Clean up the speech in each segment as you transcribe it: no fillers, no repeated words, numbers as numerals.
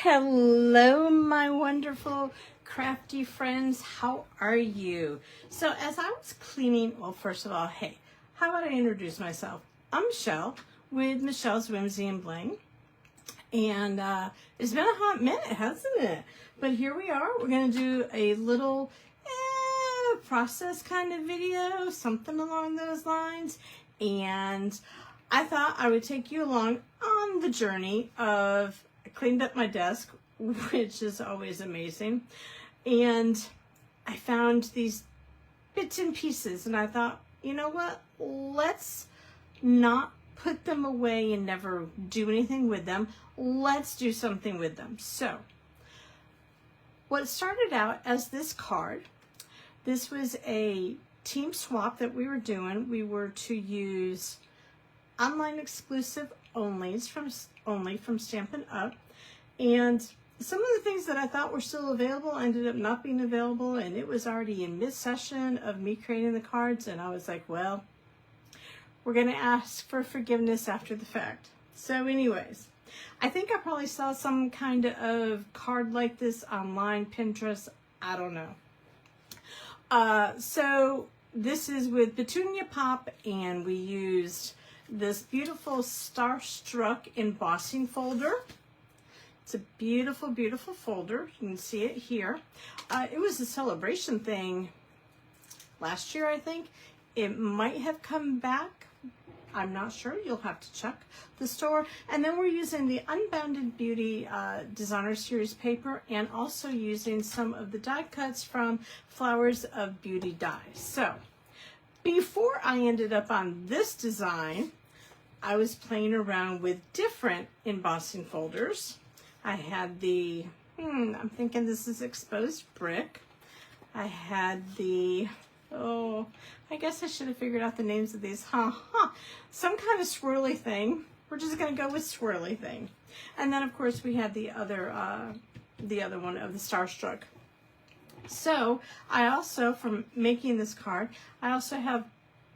Hello, my wonderful crafty friends. How are you? So as I was cleaning, well, first of all, hey, how about I introduce myself? I'm Michelle with Michelle's Whimsy and Bling. And it's been a hot minute, hasn't it? But here we are. We're going to do a little process kind of video, something along those lines. And I thought I would take you along on the journey of I cleaned up my desk, which is always amazing. And I found these bits and pieces and I thought, you know what? Let's not put them away and never do anything with them. Let's do something with them. So what started out as this card, this was a team swap that we were doing. We were to use online exclusive only from Stampin Up. And some of the things that I thought were still available ended up not being available, and it was already in mid-session of me creating the cards, and I was like, well, we're going to ask for forgiveness after the fact. So anyways, I think I probably saw some kind of card like this online, Pinterest, I don't know. So this is with Petunia Pop, and we used this beautiful Starstruck embossing folder. It's a beautiful, beautiful folder. You can see it here. It was a celebration thing last year, I think. It might have come back. I'm not sure. You'll have to check the store. And then we're using the Unbounded Beauty Designer Series paper and also using some of the die cuts from Flowers of Beauty dies. So before I ended up on this design, I was playing around with different embossing folders. I had the, I'm thinking this is exposed brick. I had the, I guess I should have figured out the names of these. Some kind of swirly thing. We're just going to go with swirly thing. And then, of course, we had the other one of the Starstruck. So I also, from making this card, I also have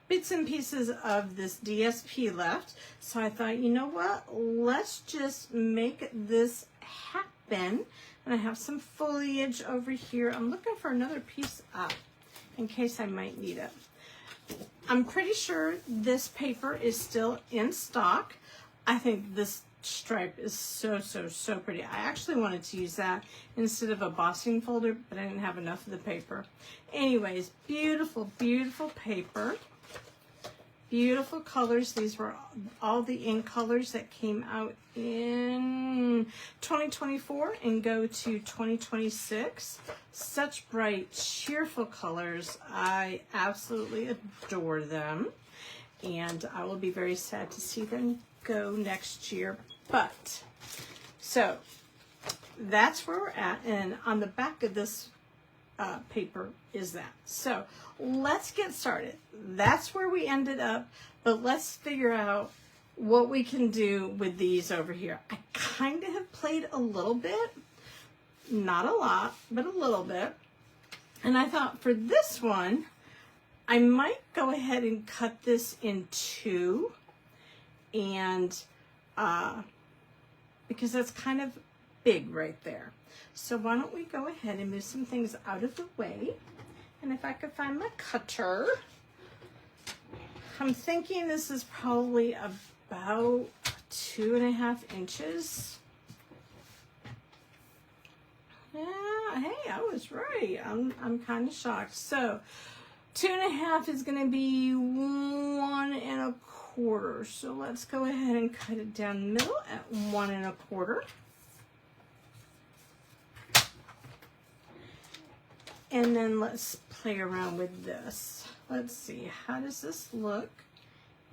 bits and pieces of this DSP left. So I thought, you know what? Let's just make this happen. And I have some foliage over here. I'm looking for another piece up in case I might need it. I'm pretty sure this paper is still in stock. I think this stripe is so, so, so pretty. I actually wanted to use that instead of a embossing folder, but I didn't have enough of the paper. Anyways, beautiful, beautiful paper. Beautiful colors. These were all the ink colors that came out in 2024 and go to 2026. Such bright, cheerful colors. I absolutely adore them. And I will be very sad to see them go next year. But, so, that's where we're at. And on the back of this paper is that. So let's get started. That's where we ended up, but let's figure out what we can do with these over here. I kind of have played a little bit, not a lot, but a little bit. And I thought for this one, I might go ahead and cut this in two, and because that's kind of big right there. So why don't we go ahead and move some things out of the way. And if I could find my cutter, I'm thinking this is probably about 2.5 inches. Yeah, hey, I was right. I'm kind of shocked. So 2.5 is going to be 1 1/4. So let's go ahead and cut it down the middle at 1 1/4. And then let's play around with this. Let's see, how does this look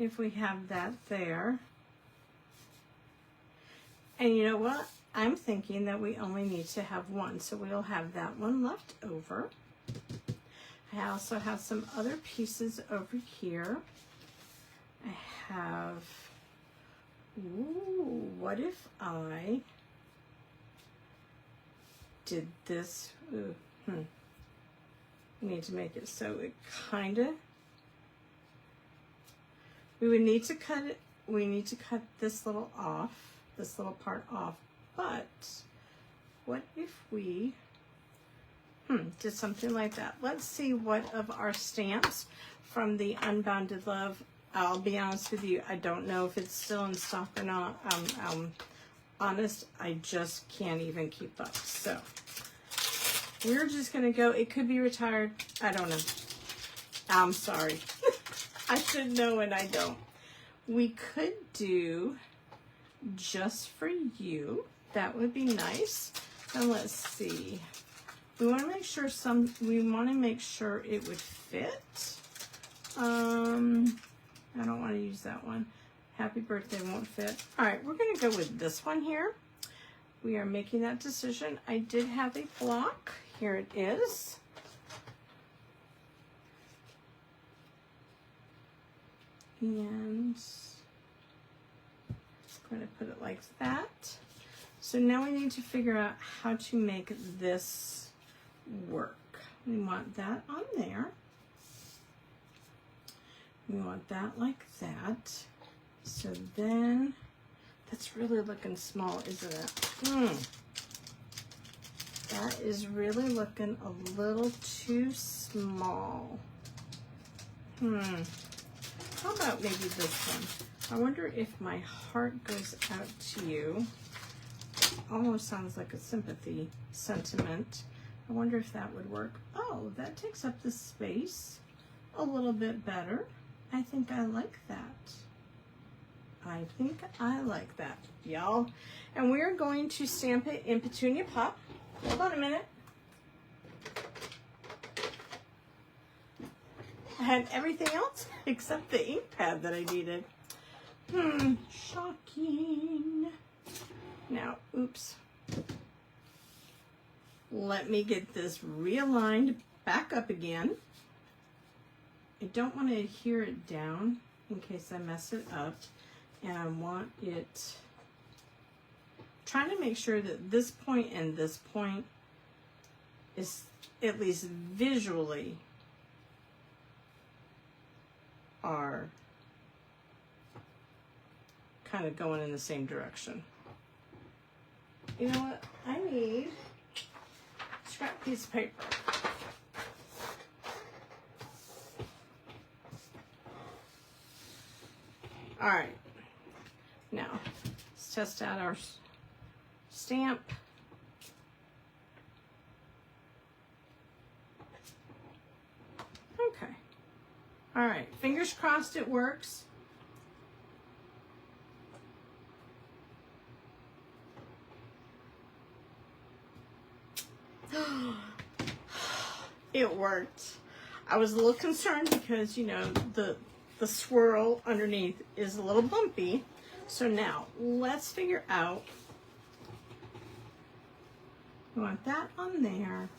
if we have that there? And you know what? I'm thinking that we only need to have one, so we'll have that one left over. I also have some other pieces over here. I have, ooh, what if I did this? Ooh, We need to make it so it kind of, we need to cut this little part off, but what if we did something like that? Let's see what of our stamps from the Unbounded Love. I'll be honest with you, I don't know if it's still in stock or not. Honest, I just can't even keep up. So we're just gonna go. It could be retired. I don't know. I'm sorry. I should know and I don't. We could do Just For You. That would be nice. And let's see. We want to make sure it would fit. I don't want to use that one. Happy Birthday won't fit. All right, we're going to go with this one here. We are making that decision. I did have a block. Here it is. And I'm going to put it like that. So now we need to figure out how to make this work. We want that on there. We want that like that. So then, that's really looking small, isn't it? That is really looking a little too small. How about maybe this one? I wonder if my heart goes out to you. Almost sounds like a sympathy sentiment. I wonder if that would work. Oh, that takes up the space a little bit better. I think I like that. I think I like that, y'all. And we're going to stamp it in Petunia Pop. Hold on a minute. I had everything else except the ink pad that I needed. Shocking. Now, oops. Let me get this realigned back up again. I don't want to adhere it down in case I mess it up. And I want it, trying to make sure that this point and this point is at least visually are kind of going in the same direction. You know what? I need a scrap piece of paper. All right. Now, let's test out our stamp. Okay. All right. Fingers crossed it works. It worked. I was a little concerned because, you know, the swirl underneath is a little bumpy. So now let's figure out, we want that on there.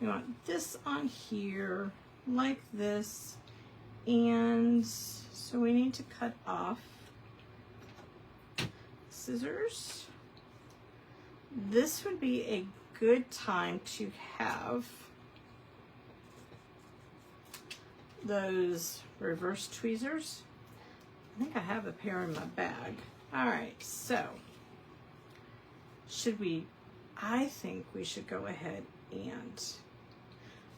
We want this on here like this. And so we need to cut off scissors. This would be a good time to have those reverse tweezers. I think I have a pair in my bag. All right, so I think we should go ahead and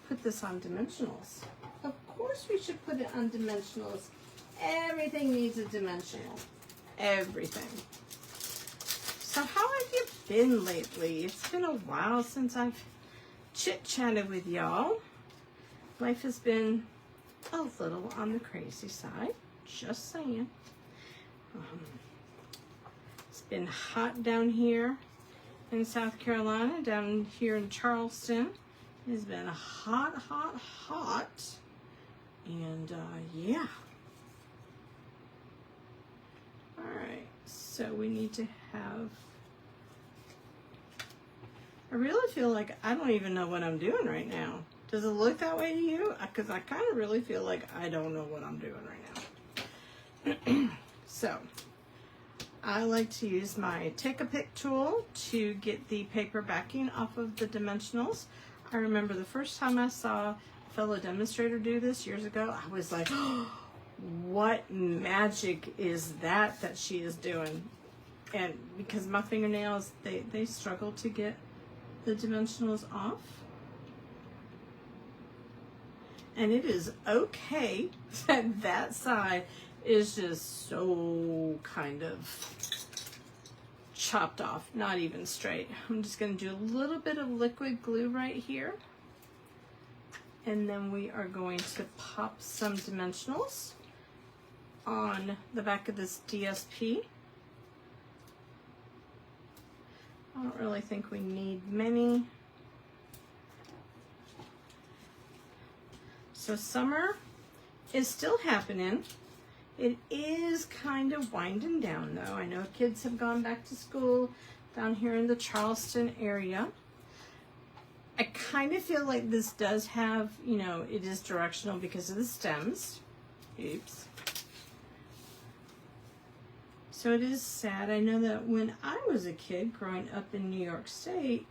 put this on dimensionals. Of course we should put it on dimensionals. Everything needs a dimensional. Everything. So how have you been lately? It's been a while since I've chit-chatted with y'all. Life has been a little on the crazy side. Just saying. It's been hot down here in South Carolina, down here in Charleston. It's been hot, hot, hot. And yeah. All right, so we need to have, I really feel like I don't even know what I'm doing right now. Does it look that way to you? Because I kind of really feel like I don't know what I'm doing right now. So, I like to use my Take a Pick tool to get the paper backing off of the dimensionals. I remember the first time I saw a fellow demonstrator do this years ago, I was like, oh, what magic is that she is doing? and because my fingernails, they struggle to get the dimensionals off. And it is okay that that side is just so kind of chopped off, not even straight. I'm just going to do a little bit of liquid glue right here. And then we are going to pop some dimensionals on the back of this DSP. I don't really think we need many. So summer is still happening. It is kind of winding down though. I know kids have gone back to school down here in the Charleston area. I kind of feel like this does have, you know, it is directional because of the stems. Oops. So it is sad. I know that when I was a kid growing up in New York State,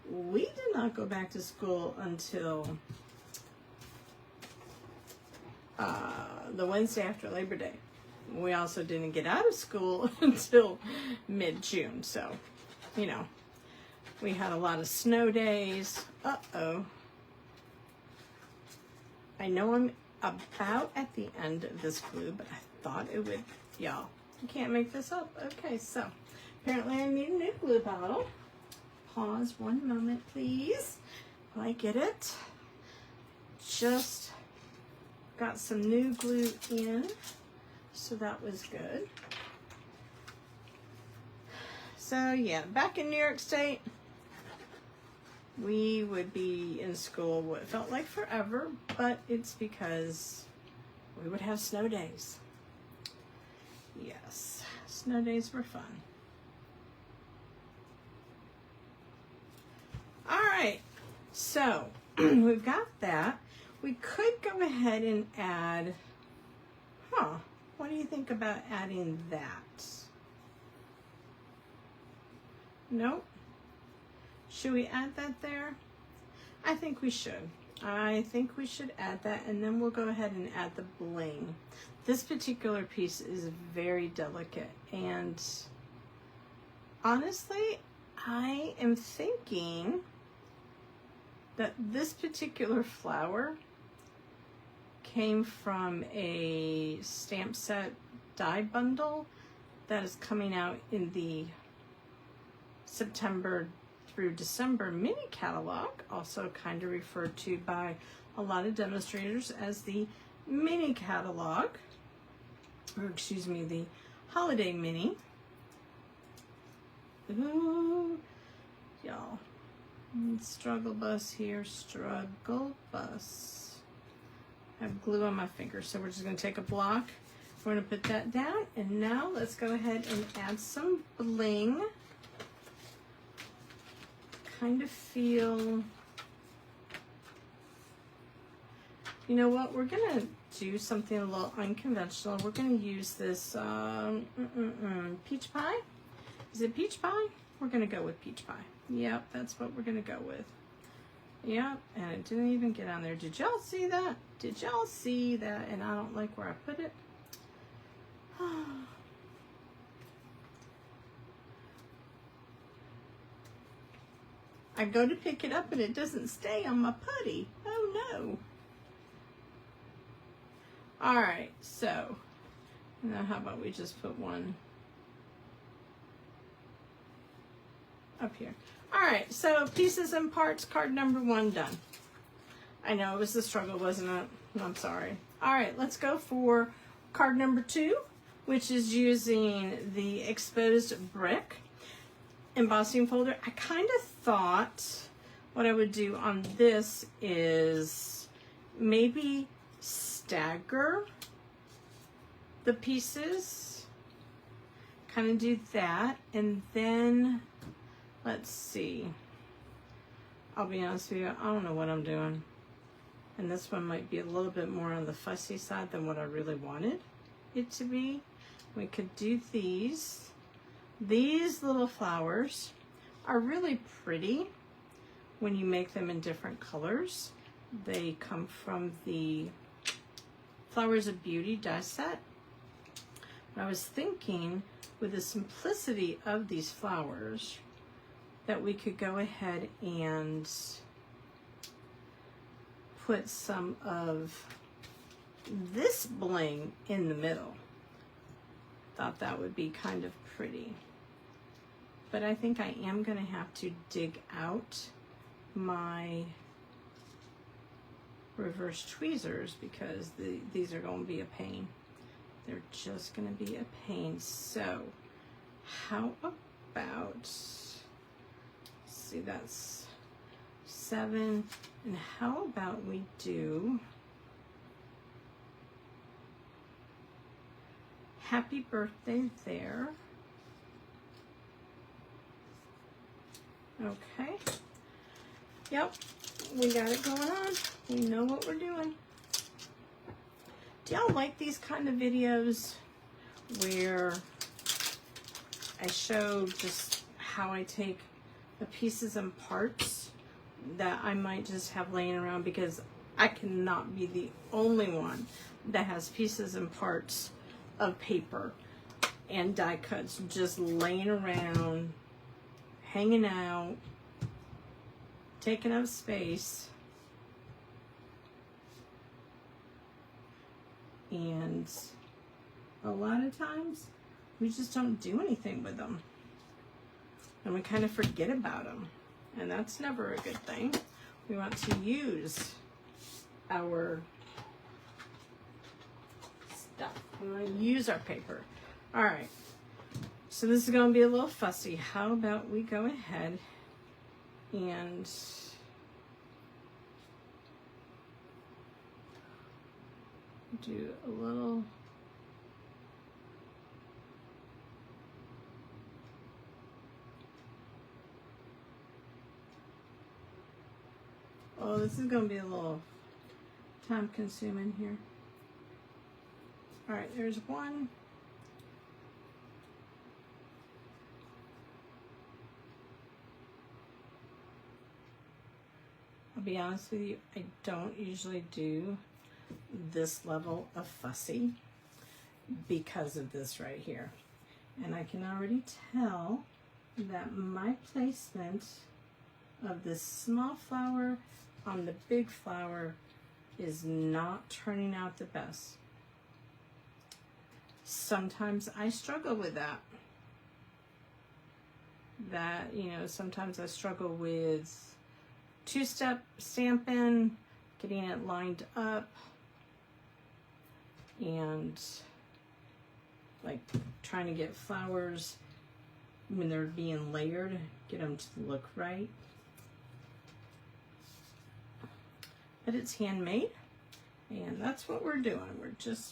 we did not go back to school until the Wednesday after Labor Day. We also didn't get out of school until mid-June. So, you know, we had a lot of snow days. Uh-oh. I know I'm about at the end of this glue, but I thought it would, y'all, you can't make this up. Okay, so apparently I need a new glue bottle. Pause one moment, please, while I get it. Just got some new glue in, so that was good. So yeah, back in New York State, we would be in school what felt like forever, but it's because we would have snow days. Yes, snow days were fun. All right, so we've got that. We could go ahead and add, what do you think about adding that? Nope. Should we add that there? I think we should. I think we should add that, and then we'll go ahead and add the bling. This particular piece is very delicate, and honestly, I am thinking that this particular flower came from a stamp set die bundle that is coming out in the September through December mini catalog, also kind of referred to by a lot of demonstrators as the mini catalog, or excuse me, the holiday mini. Ooh, y'all, struggle bus here, struggle bus. I have glue on my finger, so we're just going to take a block. We're going to put that down, and now let's go ahead and add some bling. Kind of feel, you know what, we're going to do something a little unconventional. We're going to use this peach pie. Is it peach pie? We're going to go with peach pie. Yep, that's what we're going to go with. Yep, and it didn't even get on there. Did y'all see that? Did y'all see that? And I don't like where I put it. I go to pick it up and it doesn't stay on my putty. Oh no. All right, so now how about we just put one up here. All right, so pieces and parts, card number 1 done. I know it was a struggle, wasn't it? I'm sorry. All right, let's go for card number 2, which is using the exposed brick embossing folder. I kind of thought what I would do on this is maybe stagger the pieces, kind of do that, and then let's see. I'll be honest with you, I don't know what I'm doing. And this one might be a little bit more on the fussy side than what I really wanted it to be. We could do these. These little flowers are really pretty when you make them in different colors. They come from the Flowers of Beauty die set. I was thinking with the simplicity of these flowers, that we could go ahead and put some of this bling in the middle. Thought that would be kind of pretty. But I think I am going to have to dig out my reverse tweezers because these are going to be a pain. They're just going to be a pain. So how about, let's see, that's 7. And how about we do happy birthday there. Okay. Yep, we got it going on. We know what we're doing. Do y'all like these kind of videos where I show just how I take the pieces and parts that I might just have laying around, because I cannot be the only one that has pieces and parts of paper and die cuts just laying around, hanging out, taking up space. And a lot of times we just don't do anything with them, and we kind of forget about them, and that's never a good thing. We want to use our stuff. We want to use our paper. All right, so this is going to be a little fussy. How about we go ahead and do a little oh, this is going to be a little time consuming here. All right, there's one. I'll be honest with you, I don't usually do this level of fussy because of this right here. And I can already tell that my placement of this small flower on the big flower is not turning out the best. Sometimes I struggle with that. You know, sometimes I struggle with two-step stamping, getting it lined up, and like trying to get flowers when they're being layered, get them to look right. But it's handmade, and that's what we're doing.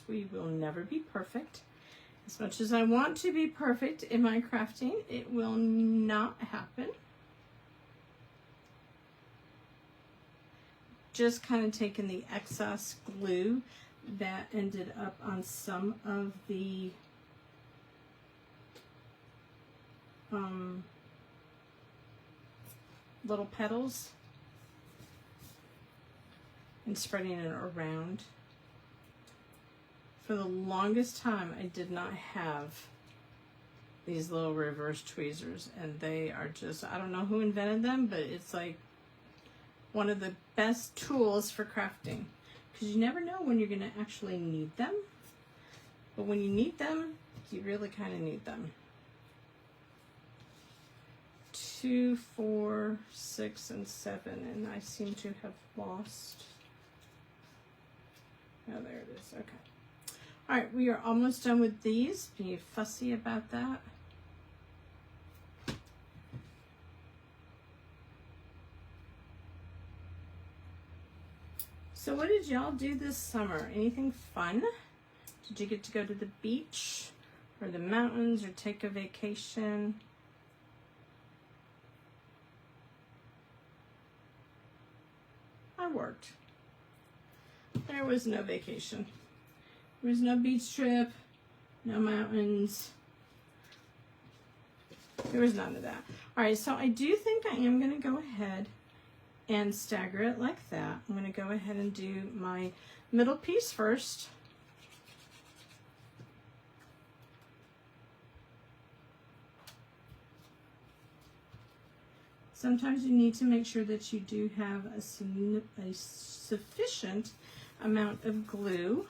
We will never be perfect. As much as I want to be perfect in my crafting, it will not happen. Just kind of taking the excess glue that ended up on some of the little petals and spreading it around. For the longest time, I did not have these little reverse tweezers, and they are just, I don't know who invented them, but it's like one of the best tools for crafting, because you never know when you're going to actually need them, but when you need them, you really kind of need them. 2, 4, 6, and 7, and I seem to have lost. Oh, there it is. Okay. All right, we are almost done with these. Be fussy about that. So what did y'all do this summer? Anything fun? Did you get to go to the beach or the mountains or take a vacation? I worked. There was no vacation. There was no beach trip, no mountains. There was none of that. All right, so I do think I am going to go ahead and stagger it like that. I'm going to go ahead and do my middle piece first. Sometimes you need to make sure that you do have a sufficient amount of glue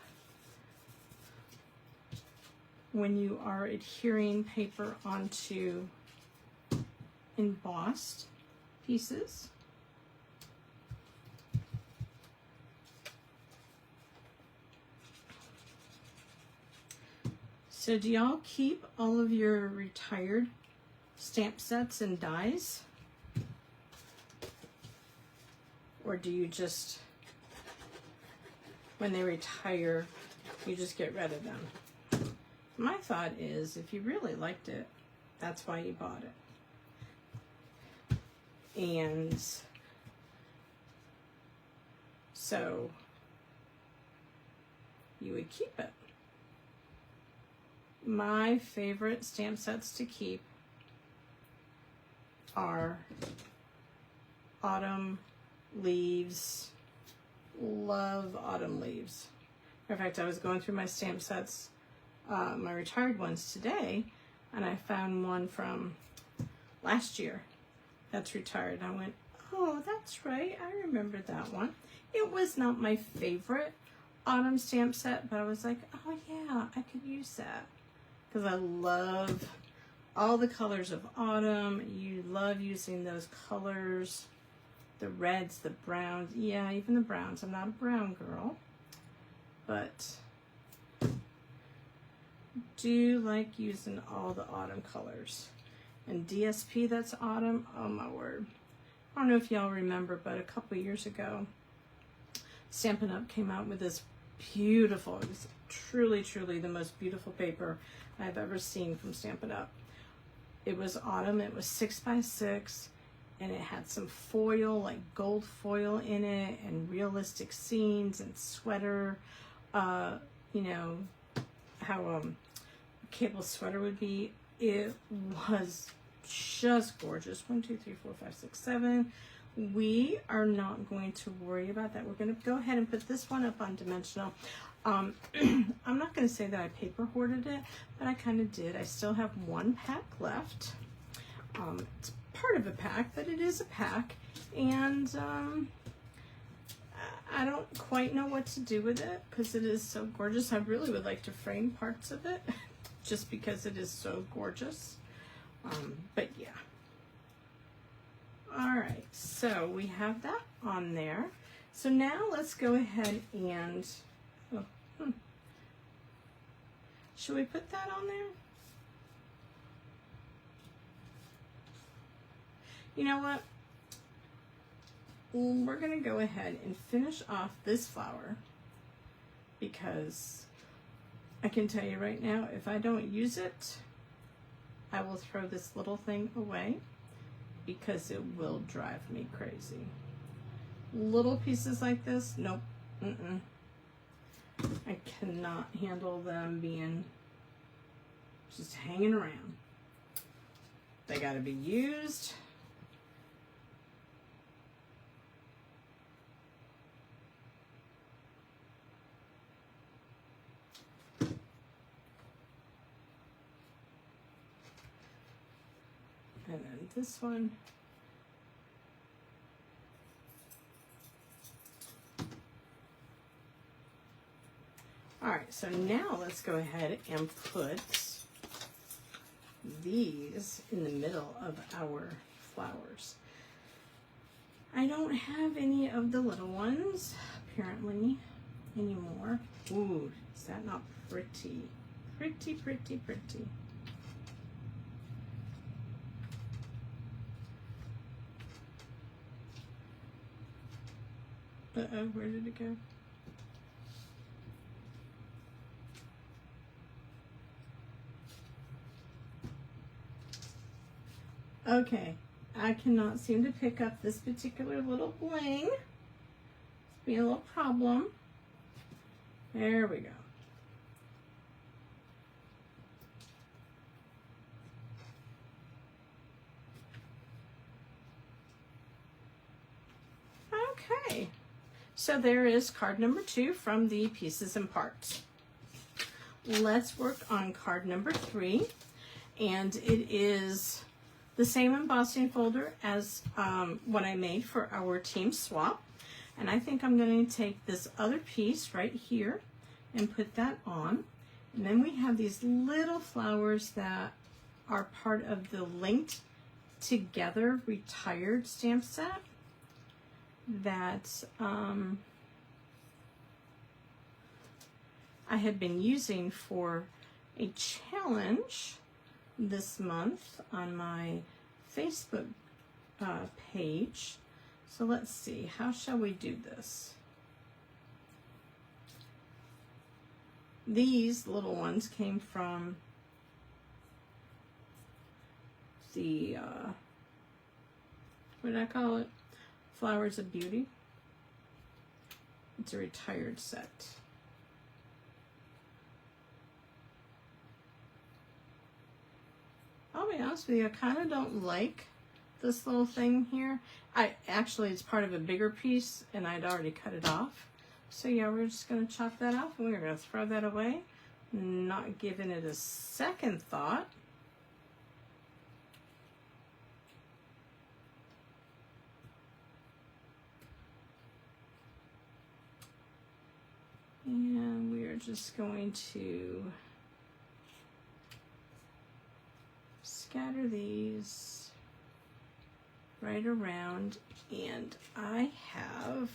when you are adhering paper onto embossed pieces. So do y'all keep all of your retired stamp sets and dies? Or do you just, when they retire, you just get rid of them? My thought is, if you really liked it, that's why you bought it. And so you would keep it. My favorite stamp sets to keep are autumn leaves. Love autumn leaves. In fact, I was going through my stamp sets, my retired ones today, and I found one from last year that's retired. I went, oh, that's right, I remember that one. It was not my favorite autumn stamp set, but I was like, oh yeah, I could use that. Because I love all the colors of autumn. You love using those colors. The reds, the browns. Yeah, even the browns. I'm not a brown girl. But do like using all the autumn colors. And DSP, that's autumn. Oh my word. I don't know if y'all remember, but a couple years ago, Stampin' Up came out with this beautiful, it was truly, truly the most beautiful paper I've ever seen from Stampin' Up. It was autumn, it was 6x6, and it had some foil, like gold foil in it, and realistic scenes and sweater, you know, how a cable sweater would be. It was just gorgeous. 1, 2, 3, 4, 5, 6, 7. We are not going to worry about that. We're going to go ahead and put this one up on dimensional. I'm not going to say that I paper hoarded it, but I kind of did. I still have one pack left. It's part of a pack, but it is a pack, and I don't quite know what to do with it because it is so gorgeous. I really would like to frame parts of it just because it is so gorgeous. But yeah. All right, so we have that on there. So now let's go ahead and, should we put that on there? You know what? We're gonna go ahead and finish off this flower because I can tell you right now, if I don't use it, I will throw this little thing away because it will drive me crazy. Little pieces like this, nope, I cannot handle them being just hanging around. They gotta be used. And then this one. All right, so now let's go ahead and put these in the middle of our flowers. I don't have any of the little ones, apparently, anymore. Ooh, is that not pretty? Pretty, pretty, pretty. Uh-oh, where did it go? Okay, I cannot seem to pick up this particular little bling. It's being a little problem. There we go. Okay, so there is card number 2 from the Pieces and Parts. Let's work on card number 3, and it is the same embossing folder as what I made for our team swap. And I think I'm going to take this other piece right here and put that on. And then we have these little flowers that are part of the linked together retired stamp set that I have been using for a challenge this month on my Facebook page. So let's see, how shall we do this? These little ones came from the, what did I call it? Flowers of Beauty. It's a retired set. I'll be honest with you, I kind of don't like this little thing here. Actually, it's part of a bigger piece, and I'd already cut it off. So yeah, we're just going to chop that off, and we're going to throw that away, not giving it a second thought. And we are just going to scatter these right around, and I have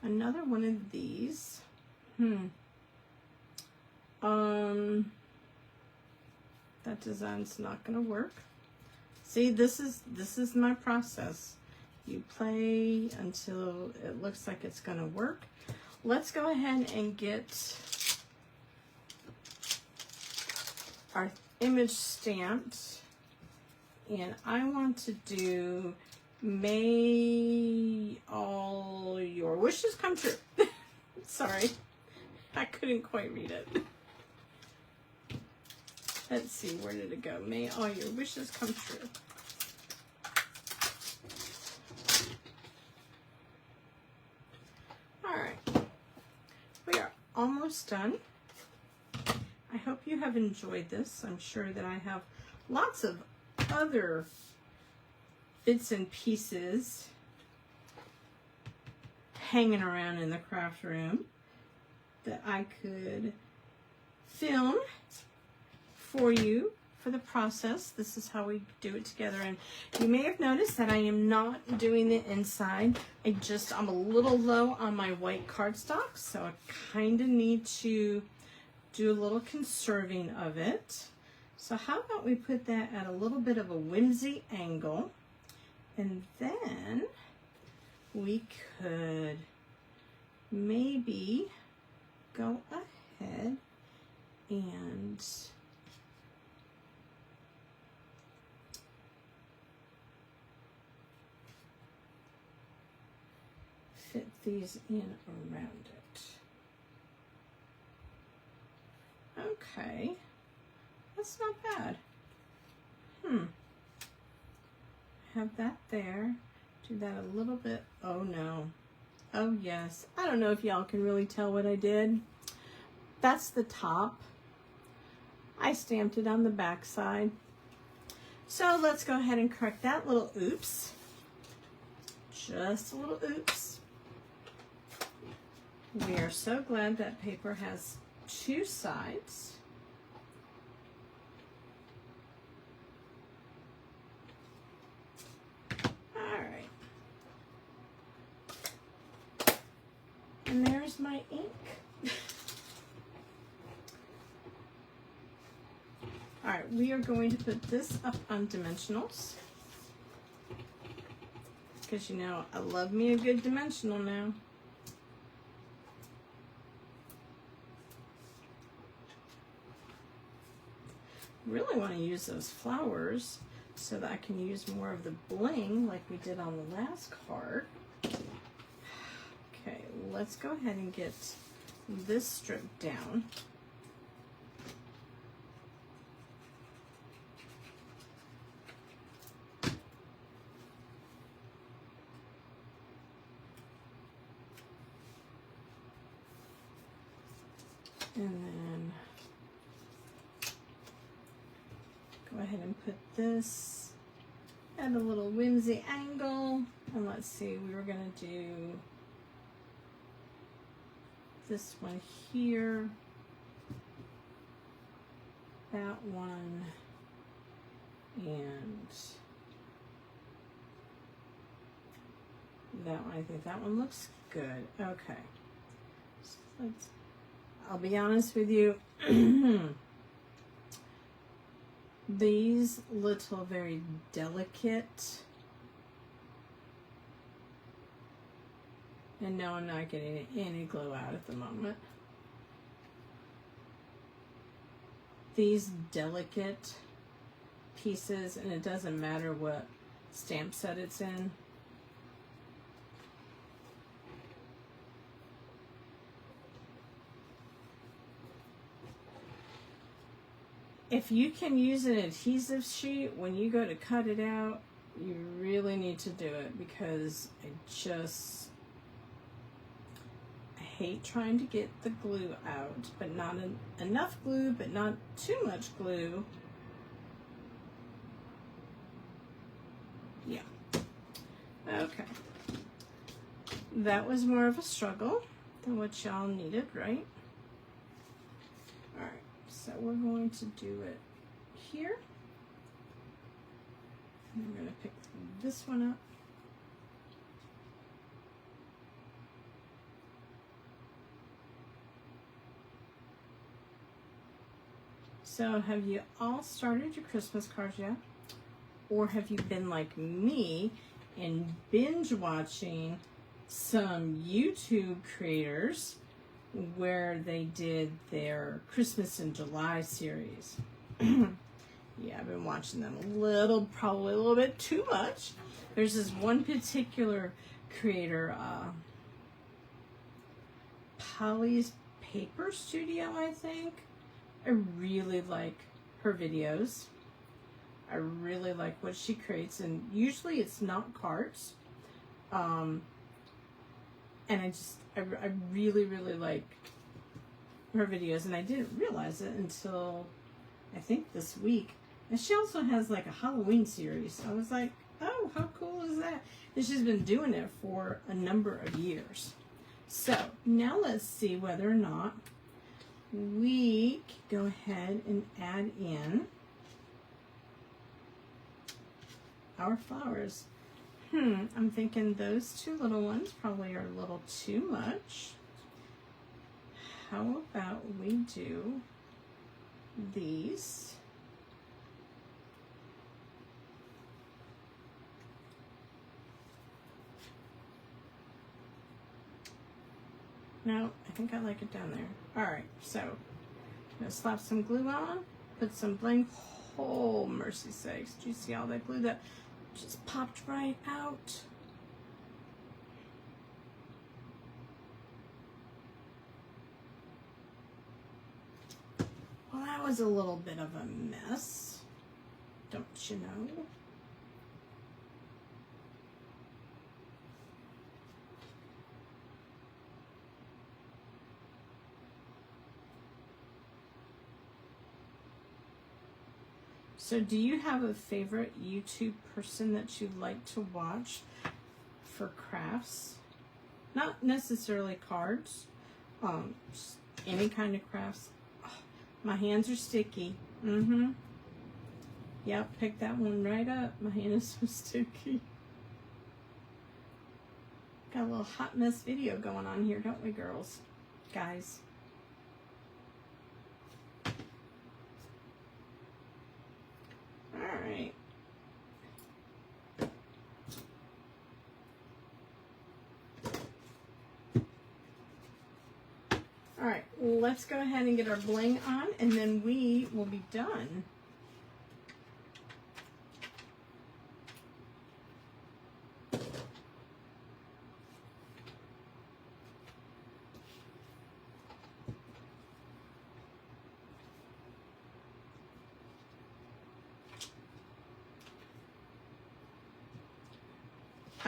another one of these. That design's not gonna work. See, this is my process. You play until it looks like it's gonna work. Let's go ahead and get our image stamped, and I want to do "May all your wishes come true." Sorry, I couldn't quite read it. Let's see, where did it go? May all your wishes come true. All right, we are almost done. I hope you have enjoyed this. I'm sure that I have lots of other bits and pieces hanging around in the craft room that I could film for you for the process. This is how we do it together. And you may have noticed that I am not doing the inside. I'm a little low on my white cardstock, so I kind of need to do a little conserving of it. So how about we put that at a little bit of a whimsy angle, and then we could maybe go ahead and fit these in around it. Okay, that's not bad. Have that there. Do that a little bit. Oh no. Oh yes. I don't know if y'all can really tell what I did. That's the top. I stamped it on the back side. So let's go ahead and correct that little oops. Just a little oops. We are so glad that paper has two sides. All right. And there's my ink. All right, we are going to put this up on dimensionals, because you know I love me a good dimensional now. Really want to use those flowers so that I can use more of the bling like we did on the last card. Okay, let's go ahead and get this strip down. And then go ahead and put this at a little whimsy angle. And let's see, we were gonna do this one here, that one, and that one. I think that one looks good. Okay, so I'll be honest with you. These little very delicate, and no, I'm not getting any glue out at the moment. These delicate pieces, and it doesn't matter what stamp set it's in. If you can use an adhesive sheet, when you go to cut it out, you really need to do it, because I hate trying to get the glue out, but not enough glue, but not too much glue. Yeah. Okay. That was more of a struggle than what y'all needed, right? All right. So we're going to do it here. And we're going to pick this one up. So have you all started your Christmas cards yet? Or have you been like me and binge watching some YouTube creators where they did their Christmas in July series? Yeah, I've been watching them probably a little bit too much. There's this one particular creator, Polly's Paper Studio, I think. I really like her videos. I really like what she creates, and usually it's not cards. And I really, really like her videos, and I didn't realize it until I think this week. And she also has like a Halloween series. So I was like, oh, how cool is that? And she's been doing it for a number of years. So now let's see whether or not we can go ahead and add in our flowers. I'm thinking those two little ones probably are a little too much. How about we do these? No, I think I like it down there. All right, so I'm gonna slap some glue on, put some bling. Oh, mercy sakes. Do you see all that glue that just popped right out? Well, that was a little bit of a mess, don't you know? So do you have a favorite YouTube person that you like to watch for crafts? Not necessarily cards, just any kind of crafts. Oh, my hands are sticky. Yep, pick that one right up. My hand is so sticky. Got a little hot mess video going on here, don't we, girls? Guys. Alright. Alright, let's go ahead and get our bling on, and then we will be done.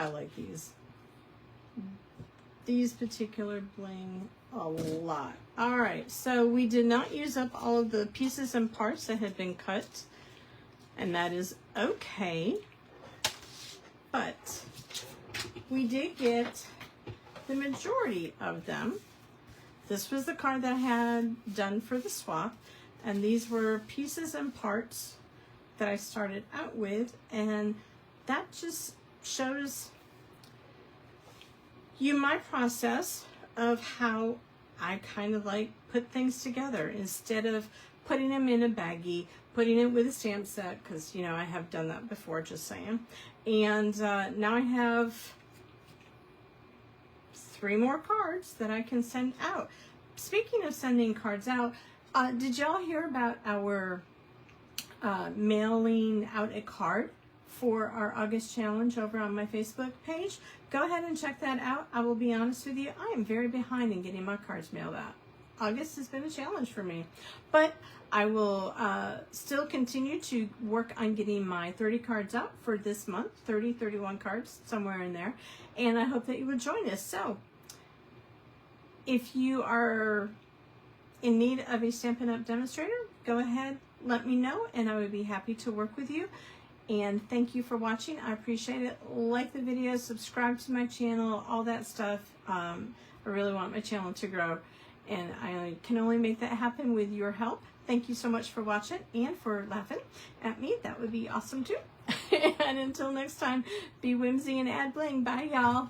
I like these particular bling a lot. All right, so we did not use up all of the pieces and parts that had been cut and that is okay. But we did get the majority of them. This was the card that I had done for the swap, and these were pieces and parts that I started out with, and that just shows you my process of how I kind of like put things together instead of putting them in a baggie, putting it with a stamp set, because you know I have done that before, just saying. And now I have 3 more cards that I can send out. Speaking of sending cards out, did y'all hear about our mailing out a card for our August challenge over on my Facebook page? Go ahead and check that out. I will be honest with you, I am very behind in getting my cards mailed out. August has been a challenge for me, but I will still continue to work on getting my 30 cards out for this month, 31 cards, somewhere in there, and I hope that you will join us. So if you are in need of a Stampin' Up! Demonstrator, go ahead, let me know, and I would be happy to work with you. And thank you for watching. I appreciate it. Like the video, subscribe to my channel, all that stuff. I really want my channel to grow, and I can only make that happen with your help. Thank you so much for watching and for laughing at me. That would be awesome too. And until next time, be whimsy and add bling. Bye, y'all.